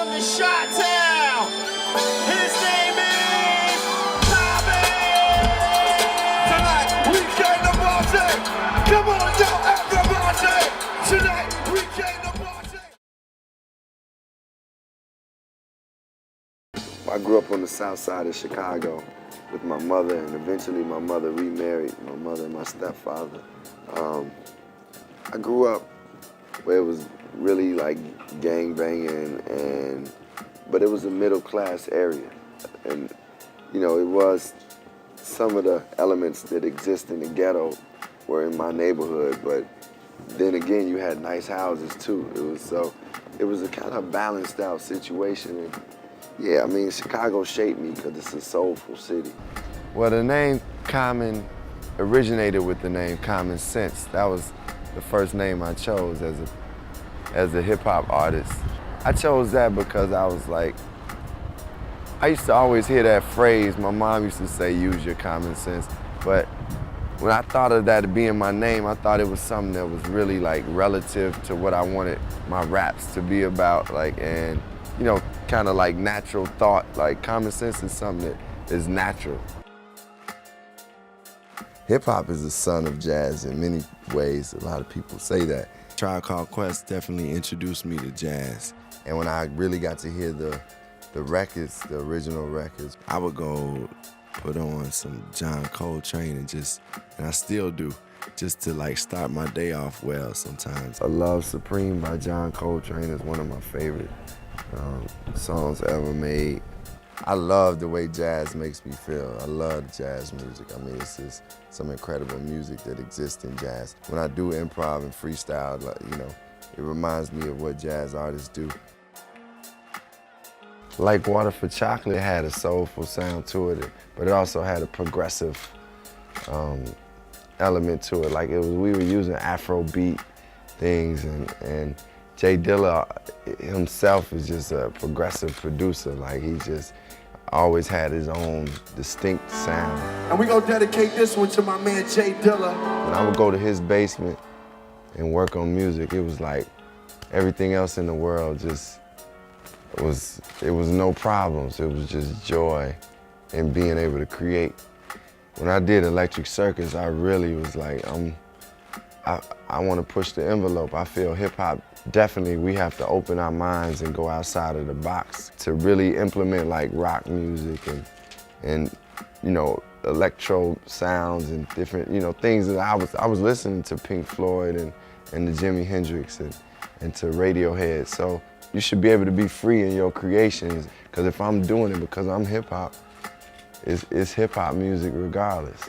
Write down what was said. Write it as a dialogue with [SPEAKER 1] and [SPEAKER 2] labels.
[SPEAKER 1] from the Chi-Town. His name is Tommy.
[SPEAKER 2] Tonight we came to party. Come on, y'all, everybody. Tonight we came to party.
[SPEAKER 3] I grew up on the south side of Chicago with my mother, and eventually my mother remarried, my mother and my stepfather. I grew up where it was really like gang banging, but it was a middle class area. And you know, it was some of the elements that exist in the ghetto were in my neighborhood, but then again, you had nice houses too. It was a kind of balanced out situation. And yeah, I mean, Chicago shaped me because it's a soulful city. Well, the name Common originated with the name Common Sense. That was the first name I chose as a hip hop artist. I chose that because I was like, I used to always hear that phrase. My mom used to say, use your common sense. But when I thought of that being my name, I thought it was something that was really like relative to what I wanted my raps to be about, like, and you know, kind of like natural thought. Like common sense is something that is natural. Hip hop is the son of jazz in many ways. A lot of people say that. Tribe Called Quest definitely introduced me to jazz. And when I really got to hear the records, the original records, I would go put on some John Coltrane and I still do, just to like start my day off well sometimes. A Love Supreme by John Coltrane is one of my favorite songs ever made. I love the way jazz makes me feel. I love jazz music. I mean, it's just some incredible music that exists in jazz. When I do improv and freestyle, like, you know, it reminds me of what jazz artists do. Like Water for Chocolate had a soulful sound to it, but it also had a progressive element to it. Like we were using Afrobeat things, and Jay Dilla himself is just a progressive producer. Like he just always had his own distinct sound.
[SPEAKER 2] And we gonna dedicate this one to my man Jay Dilla.
[SPEAKER 3] When I would go to his basement and work on music, it was like everything else in the world just it was no problems. It was just joy in being able to create. When I did Electric Circus, I really was like, I want to push the envelope. I feel hip hop, definitely we have to open our minds and go outside of the box to really implement like rock music and you know, electro sounds and different, you know, things that I was listening to Pink Floyd and to Jimi Hendrix and to Radiohead. So you should be able to be free in your creations, because if I'm doing it because I'm hip hop, it's hip hop music regardless.